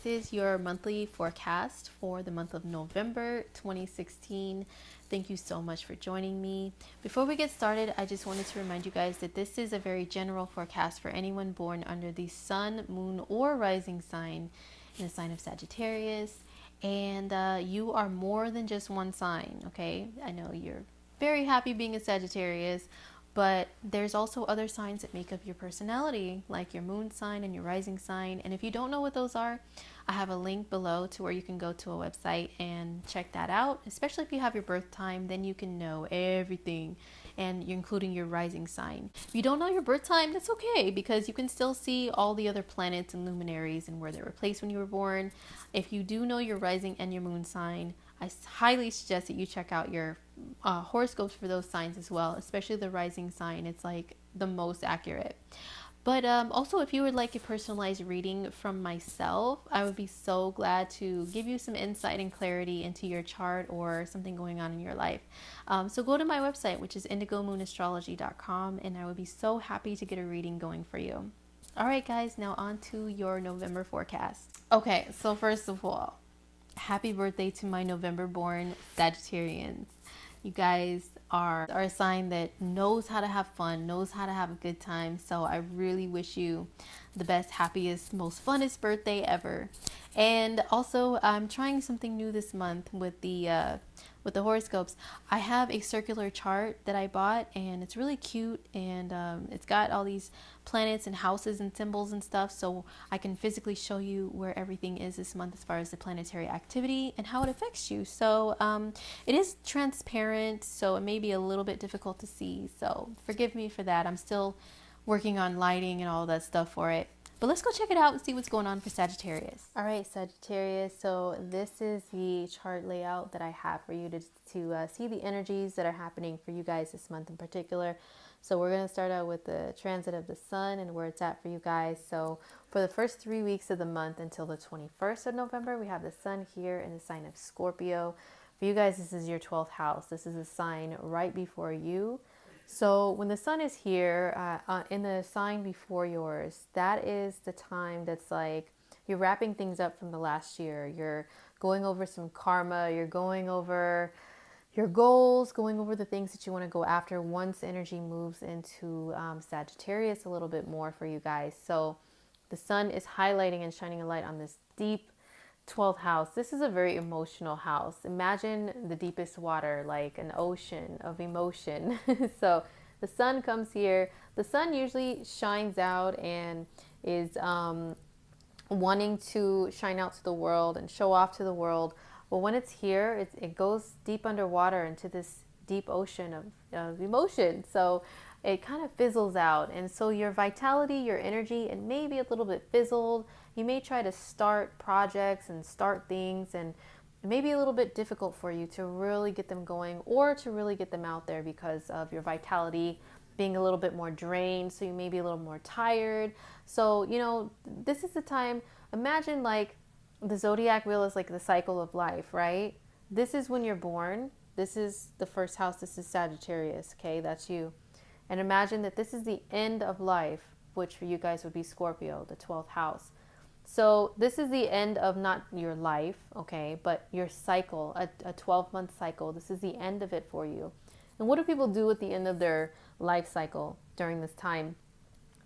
this is your monthly forecast for the month of November 2016. Thank you so much for joining me. Before we get started, I just wanted to remind you guys that this is a very general forecast for anyone born under the sun, moon, or rising sign in the sign of Sagittarius. And you are more than just one sign, okay? I know you're very happy being a Sagittarius, but there's also other signs that make up your personality, like your moon sign and your rising sign. And if you don't know what those are, I have a link below to where you can go to a website and check that out. Especially if you have your birth time, then you can know everything, and you're including your rising sign. If you don't know your birth time, that's okay, because you can still see all the other planets and luminaries and where they were placed when you were born. If you do know your rising and your moon sign, I highly suggest that you check out your horoscopes for those signs as well, especially the rising sign. It's like the most accurate. But also, if you would like a personalized reading from myself, I would be so glad to give you some insight and clarity into your chart or something going on in your life. So go to my website, which is indigomoonAstrology.com, and I would be so happy to get a reading going for you. All right, guys, now on to your November forecast. Okay, so first of all, happy birthday to my November born Sagittarians. You guys are a sign that knows how to have fun, knows how to have a good time. So I really wish you the best, happiest, most funnest birthday ever. And also, I'm trying something new this month with the horoscopes. I have a circular chart that I bought, and it's really cute, and it's got all these planets and houses and symbols and stuff, so I can physically show you where everything is this month as far as the planetary activity and how it affects you. So it is transparent, so it may be a little bit difficult to see, so forgive me for that. I'm still working on lighting and all that stuff for it. But let's go check it out and see what's going on for Sagittarius. All right, Sagittarius. So this is the chart layout that I have for you to see the energies that are happening for you guys this month in particular. So we're going to start out with the transit of the sun and where it's at for you guys. So for the first 3 weeks of the month until the 21st of November, we have the sun here in the sign of Scorpio. For you guys, this is your 12th house. This is a sign right before you. So when the sun is here in the sign before yours, that is the time that's like you're wrapping things up from the last year. You're going over some karma. You're going over your goals, going over the things that you want to go after once energy moves into Sagittarius a little bit more for you guys. So the sun is highlighting and shining a light on this deep 12th house. This is a very emotional house. Imagine the deepest water, like an ocean of emotion. So the sun comes here. The sun usually shines out and is wanting to shine out to the world and show off to the world. But when it's here, it goes deep underwater into this deep ocean of emotion. So it kind of fizzles out. And so your vitality, your energy, and maybe a little bit fizzled. You may try to start projects and start things, and it may be a little bit difficult for you to really get them going or to really get them out there because of your vitality being a little bit more drained. So you may be a little more tired. So, this is the time. Imagine like the zodiac wheel is like the cycle of life, right? This is when you're born. This is the first house. This is Sagittarius. Okay, that's you. And imagine that this is the end of life, which for you guys would be Scorpio, the 12th house. So this is the end of not your life, okay, but your cycle, a 12-month cycle. This is the end of it for you. And what do people do at the end of their life cycle during this time?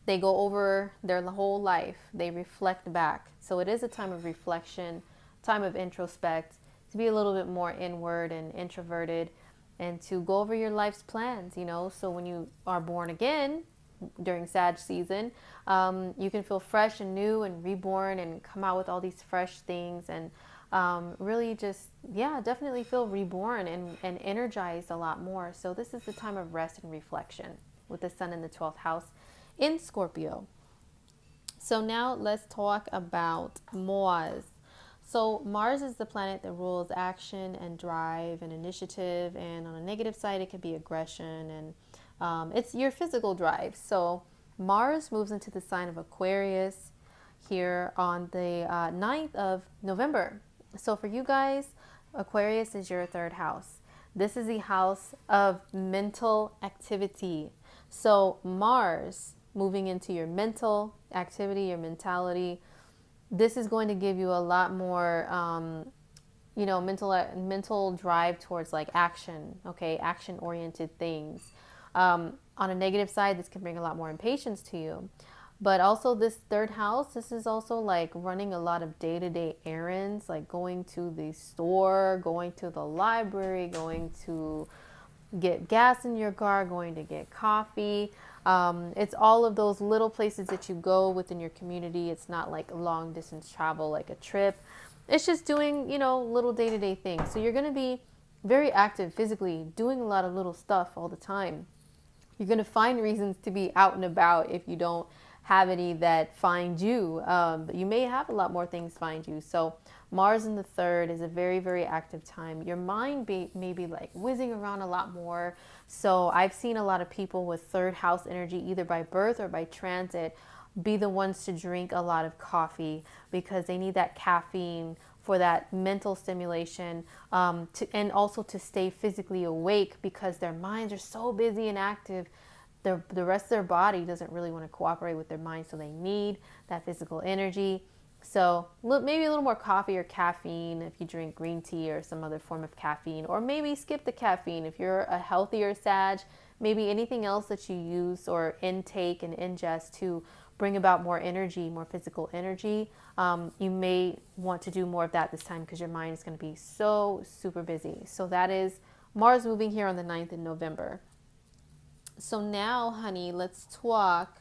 They go over their whole life. They reflect back. So it is a time of reflection, time of introspect, to be a little bit more inward and introverted, and to go over your life's plans, So when you are born again during Sag season, you can feel fresh and new and reborn and come out with all these fresh things and really just, definitely feel reborn and energized a lot more. So this is the time of rest and reflection with the sun in the 12th house in Scorpio. So now let's talk about Mars. So Mars is the planet that rules action and drive and initiative, and on a negative side it could be aggression, and it's your physical drive. So Mars moves into the sign of Aquarius here on the 9th of November. So for you guys, Aquarius is your third house. This is the house of mental activity. So Mars moving into your mental activity, your mentality, this is going to give you a lot more, mental drive towards like action, okay, action oriented things. On a negative side, this can bring a lot more impatience to you. But also, this third house, this is also like running a lot of day to day errands, like going to the store, going to the library, going to get gas in your car, going to get coffee. It's all of those little places that you go within your community. It's not like long distance travel, like a trip. It's just doing, little day to day things. So you're going to be very active physically, doing a lot of little stuff all the time. You're going to find reasons to be out and about if you don't have any that find you. But you may have a lot more things find you. So Mars in the third is a very, very active time. Your mind may be like whizzing around a lot more. So I've seen a lot of people with third house energy, either by birth or by transit, be the ones to drink a lot of coffee because they need that caffeine for that mental stimulation, and also to stay physically awake because their minds are so busy and active. The rest of their body doesn't really want to cooperate with their mind, so they need that physical energy. So maybe a little more coffee or caffeine if you drink green tea or some other form of caffeine, or maybe skip the caffeine if you're a healthier Sag. Maybe anything else that you use or intake and ingest to bring about more energy, more physical energy. You may want to do more of that this time because your mind is going to be so super busy. So that is Mars moving here on the 9th in November. So now, honey, let's talk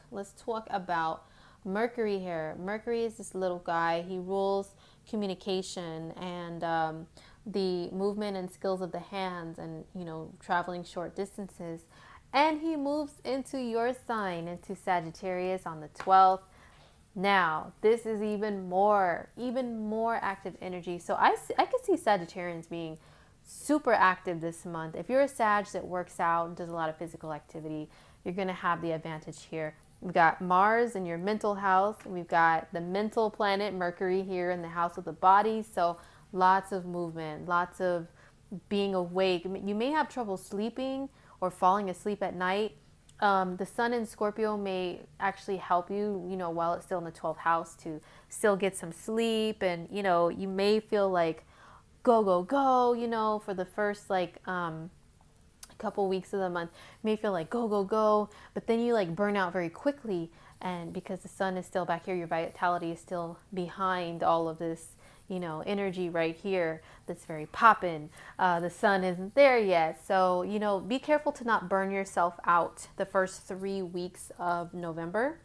about Mercury here. Mercury is this little guy. He rules communication and the movement and skills of the hands and, traveling short distances. And he moves into your sign, into Sagittarius on the 12th. Now, this is even more active energy. So I could see Sagittarians being super active this month. If you're a Sag that works out and does a lot of physical activity, you're going to have the advantage here. We've got Mars in your mental house. We've got the mental planet, Mercury, here in the house of the body. So lots of movement, lots of being awake. You may have trouble sleeping or falling asleep at night. The sun in Scorpio may actually help you, while it's still in the 12th house to still get some sleep. And, you may feel like go, go, go, for the first couple weeks of the month. You may feel like go, go, go, but then you burn out very quickly. And because the sun is still back here, your vitality is still behind all of this, energy right here that's very poppin'. The sun isn't there yet. So, be careful to not burn yourself out the first 3 weeks of November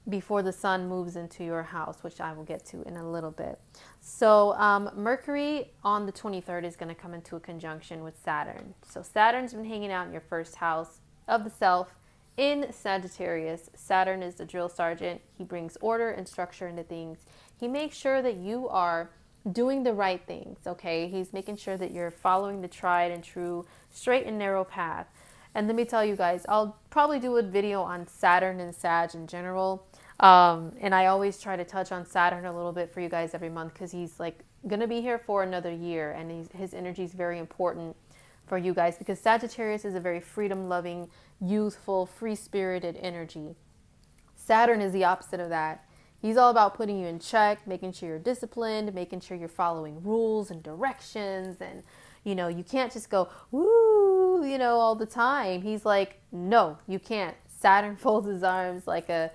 before the sun moves into your house, which I will get to in a little bit. So Mercury on the 23rd is going to come into a conjunction with Saturn. So Saturn's been hanging out in your first house of the self in Sagittarius. Saturn is the drill sergeant. He brings order and structure into things. He makes sure that you are doing the right things, okay? He's making sure that you're following the tried and true, straight and narrow path. And let me tell you guys, I'll probably do a video on Saturn and Sag in general. And I always try to touch on Saturn a little bit for you guys every month because he's going to be here for another year. And his energy is very important for you guys because Sagittarius is a very freedom-loving, youthful, free-spirited energy. Saturn is the opposite of that. He's all about putting you in check, making sure you're disciplined, making sure you're following rules and directions. And, you can't just go, woo, all the time. He's like, no, you can't. Saturn folds his arms like a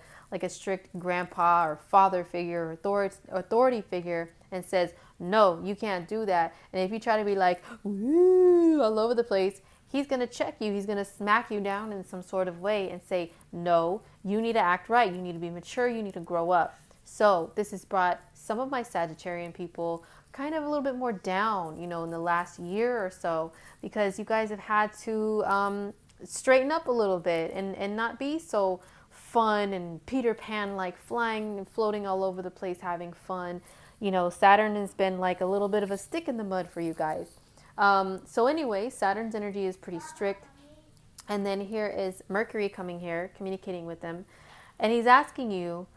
strict grandpa or father figure or authority figure and says, no, you can't do that. And if you try to be like, woo, all over the place, he's going to check you. He's going to smack you down in some sort of way and say, no, you need to act right. You need to be mature. You need to grow up. So this has brought some of my Sagittarian people kind of a little bit more down, in the last year or so, because you guys have had to straighten up a little bit and not be so fun and Peter Pan like flying and floating all over the place having fun. Saturn has been like a little bit of a stick in the mud for you guys. So anyway, Saturn's energy is pretty strict. And then here is Mercury coming here, communicating with them. And he's asking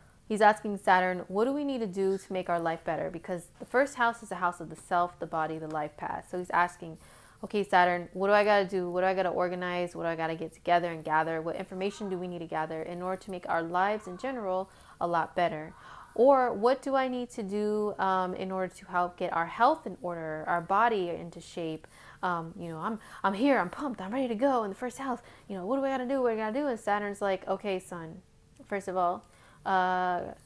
Saturn, what do we need to do to make our life better? Because the first house is the house of the self, the body, the life path. So he's asking, okay, Saturn, what do I got to do? What do I got to organize? What do I got to get together and gather? What information do we need to gather in order to make our lives in general a lot better? Or what do I need to do in order to help get our health in order, our body into shape? I'm here, I'm pumped, I'm ready to go in the first house. What do I got to do? What do I got to do? And Saturn's like, okay, son, first of all,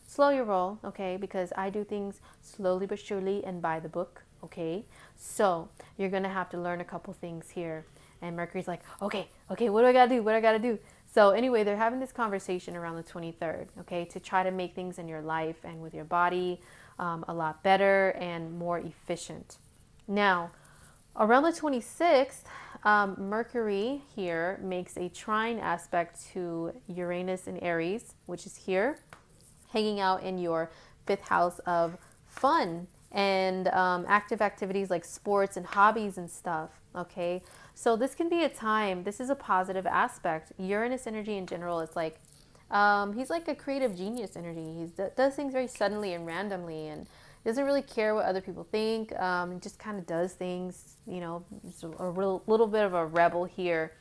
slow your roll, okay? Because I do things slowly but surely and by the book, okay? So you're going to have to learn a couple things here. And Mercury's like, okay, what do I got to do? What do I got to do? So anyway, they're having this conversation around the 23rd, okay, to try to make things in your life and with your body a lot better and more efficient. Now, around the 26th, Mercury here makes a trine aspect to Uranus in Aries, which is here, hanging out in your 5th house of fun and active activities like sports and hobbies and stuff, okay? So this can be a time, this is a positive aspect. Uranus energy in general is like, he's like a creative genius energy. He does things very suddenly and randomly and doesn't really care what other people think. Just kind of does things, just a little bit of a rebel here.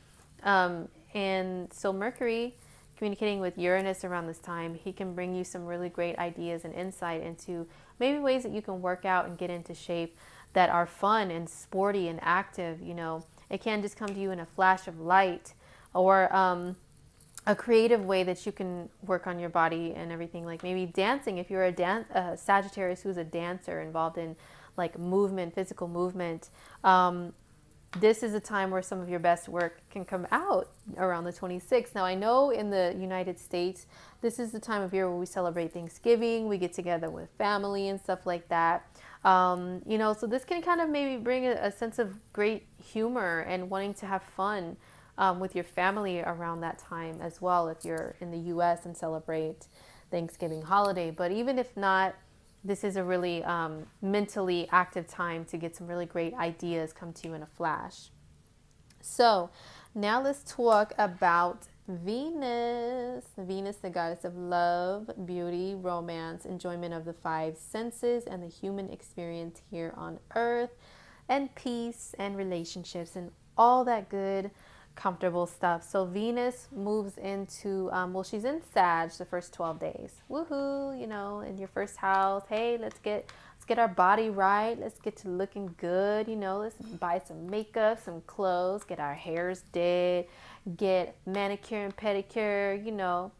And so Mercury, communicating with Uranus around this time, he can bring you some really great ideas and insight into maybe ways that you can work out and get into shape that are fun and sporty and active. It can just come to you in a flash of light or a creative way that you can work on your body and everything, like maybe dancing. If you're a Sagittarius who's a dancer involved in like movement, physical movement, this is a time where some of your best work can come out around the 26th. Now, I know in the United States, this is the time of year where we celebrate Thanksgiving. We get together with family and stuff like that. So this can kind of maybe bring a sense of great humor and wanting to have fun with your family around that time as well, if you're in the U.S. and celebrate Thanksgiving holiday. But even if not, this is a really mentally active time to get some really great ideas come to you in a flash. So now let's talk about Venus. Venus, the goddess of love, beauty, romance, enjoyment of the 5 senses and the human experience here on earth, and peace and relationships and all that good comfortable stuff. So Venus moves into she's in Sag the first 12 days. Woohoo, in your first house. Hey, let's get our body right. Let's get to looking good. Let's buy some makeup, some clothes, get our hairs did, get manicure and pedicure.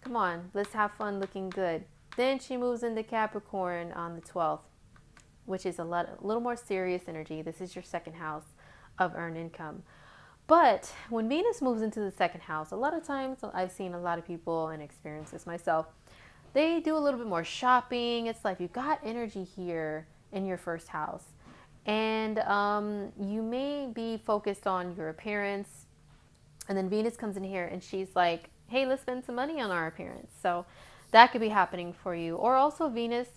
Come on, let's have fun looking good. Then she moves into Capricorn on the 12th, which is a little more serious energy. This is your 2nd house of earned income. But when Venus moves into the 2nd house, a lot of times I've seen a lot of people and experienced this myself, they do a little bit more shopping. It's like you've got energy here in your 1st house. And you may be focused on your appearance. And then Venus comes in here and she's like, hey, let's spend some money on our appearance. So that could be happening for you. Or also Venus,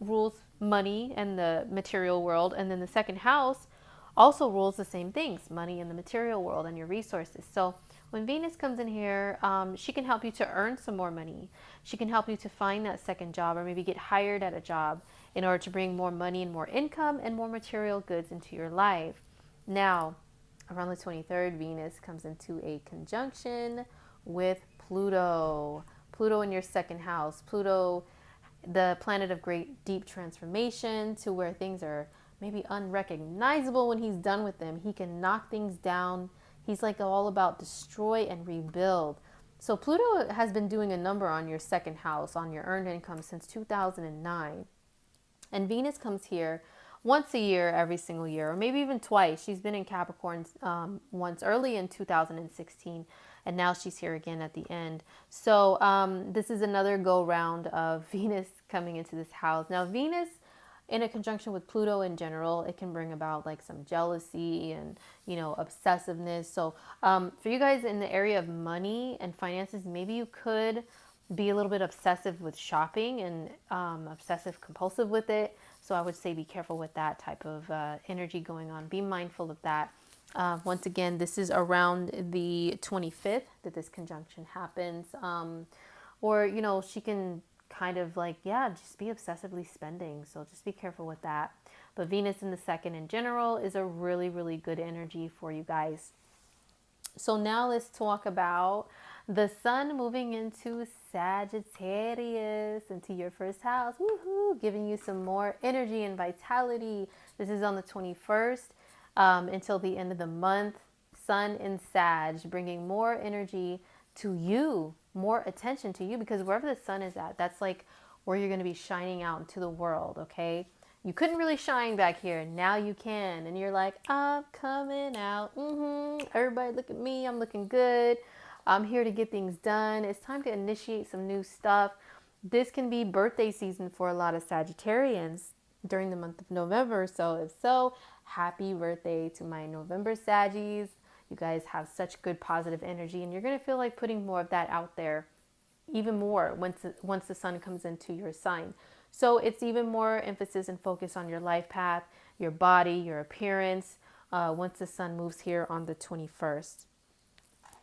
rules money and the material world. And then the 2nd house also rules the same things, money in the material world and your resources. So when Venus comes in here, she can help you to earn some more money. She can help you to find that 2nd job or maybe get hired at a job in order to bring more money and more income and more material goods into your life. Now, around the 23rd, Venus comes into a conjunction with Pluto. Pluto in your 2nd house. Pluto, the planet of great deep transformation, to where things are maybe unrecognizable when he's done with them. He can knock things down. He's like all about destroy and rebuild. So Pluto has been doing a number on your 2nd house, on your earned income since 2009. And Venus comes here once a year, every single year, or maybe even twice. She's been in Capricorn once early in 2016, and now she's here again at the end. So this is another go round of Venus coming into this house. Now Venus in a conjunction with Pluto in general, it can bring about like some jealousy and, obsessiveness. So for you guys in the area of money and finances, maybe you could be a little bit obsessive with shopping and obsessive compulsive with it. So I would say be careful with that type of energy going on. Be mindful of that. Once again, this is around the 25th that this conjunction happens. Or, she can kind of like, just be obsessively spending. So just be careful with that. But Venus in the 2nd in general is a really, really good energy for you guys. So now let's talk about The sun moving into Sagittarius, into your first house, woohoo, giving you some more energy and vitality. This is on the 21st until the end of the month. Sun in Sag, bringing more energy to you, more attention to you, because wherever the sun is at, that's like where you're going to be shining out into the world, okay? You couldn't really shine back here. Now you can. And you're like, I'm coming out. Everybody look at me. I'm looking good. I'm here to get things done. It's time to initiate some new stuff. This can be birthday season for a lot of Sagittarians during the month of November. So if so, happy birthday to my November Saggies. You guys have such good positive energy, and you're going to feel like putting more of that out there even more once the sun comes into your sign. So it's even more emphasis and focus on your life path, your body, your appearance, once the sun moves here on the 21st.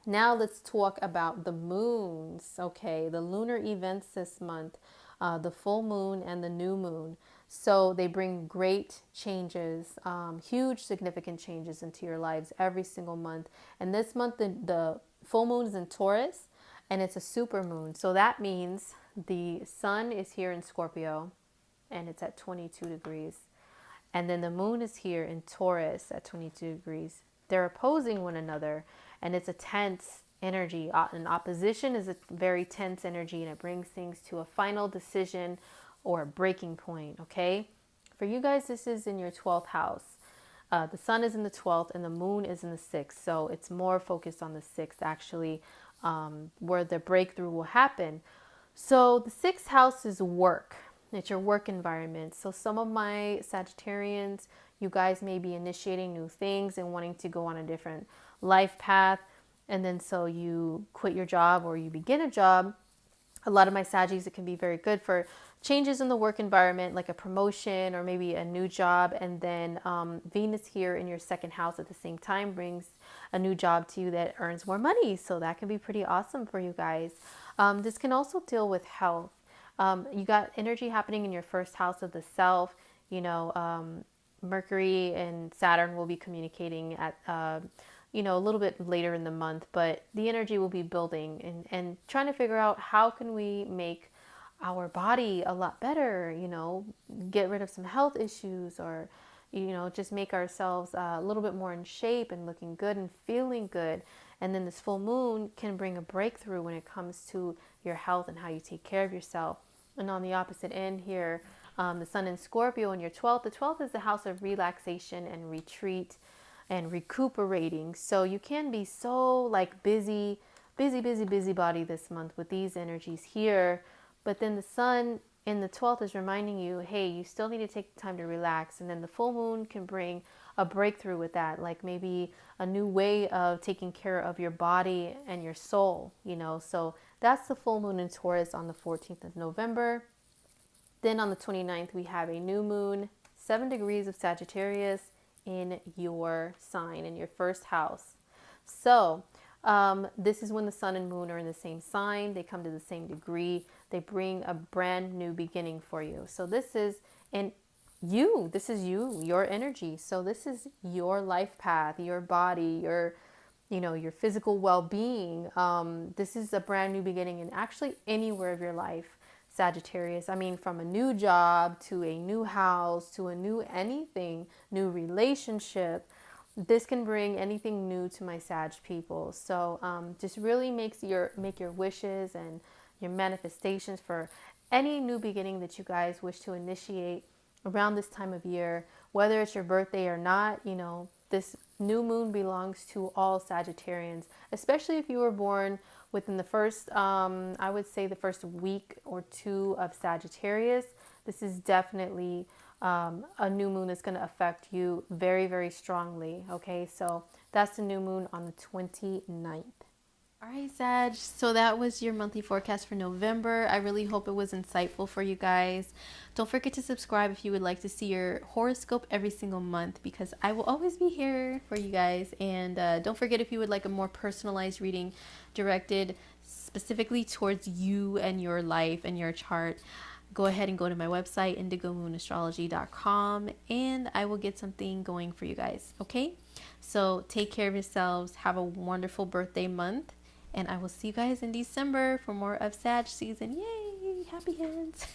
Now let's talk about the moons. Okay, the lunar events this month, the full moon and the new moon. So they bring great changes, huge significant changes into your lives every single month. And this month, the full moon is in Taurus, and it's a super moon. So that means the sun is here in Scorpio, and it's at 22 degrees. And then the moon is here in Taurus at 22 degrees. They're opposing one another, and it's a tense energy. An opposition is a very tense energy, and it brings things to a final decision or a breaking point, okay? For you guys, this is in your 12th house. The sun is in the 12th, and the moon is in the 6th. So it's more focused on the 6th, actually, where the breakthrough will happen. So the 6th house is work. It's your work environment. So some of my Sagittarians, you guys may be initiating new things and wanting to go on a different life path. And then so you quit your job or you begin a job. A lot of my Saggies, it can be very good for changes in the work environment, like a promotion or maybe a new job. And then Venus here in your second house at the same time brings a new job to you that earns more money. So that can be pretty awesome for you guys. This can also deal with health. You got energy happening in your first house of the self. You know, Mercury and Saturn will be communicating at, a little bit later in the month, but the energy will be building and trying to figure out how can we make our body a lot better, get rid of some health issues or, just make ourselves a little bit more in shape and looking good and feeling good. And then this full moon can bring a breakthrough when it comes to your health and how you take care of yourself. And on the opposite end here, the sun in Scorpio in your 12th. The 12th is the house of relaxation and retreat and recuperating. So you can be so like busy body this month with these energies here. But then the sun in the 12th is reminding you, hey, you still need to take time to relax. And then the full moon can bring a breakthrough with that, like maybe a new way of taking care of your body and your soul, So that's the full moon in Taurus on the 14th of November. Then on the 29th, we have a new moon, 7 degrees of Sagittarius in your sign, in your first house. So this is when the sun and moon are in the same sign. They come to the same degree. They bring a brand new beginning for you. So this is your energy. So this is your life path, your body, your physical well-being. This is a brand new beginning in actually anywhere of your life, Sagittarius. I mean, from a new job to a new house to a new anything, new relationship. This can bring anything new to my Sag people. So just really make your wishes and your manifestations for any new beginning that you guys wish to initiate around this time of year, whether it's your birthday or not. This new moon belongs to all Sagittarians, especially if you were born within the first, I would say the first week or two of Sagittarius. This is definitely a new moon that's going to affect you very, very strongly. Okay, so that's the new moon on the 29th. All right, Sag. So that was your monthly forecast for November. I really hope it was insightful for you guys. Don't forget to subscribe if you would like to see your horoscope every single month, because I will always be here for you guys. And don't forget, if you would like a more personalized reading directed specifically towards you and your life and your chart, go ahead and go to my website, indigomoon.astrology.com, and I will get something going for you guys. Okay? So take care of yourselves. Have a wonderful birthday month. And I will see you guys in December for more of Sag season. Yay! Happy hands.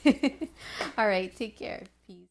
All right, take care. Peace.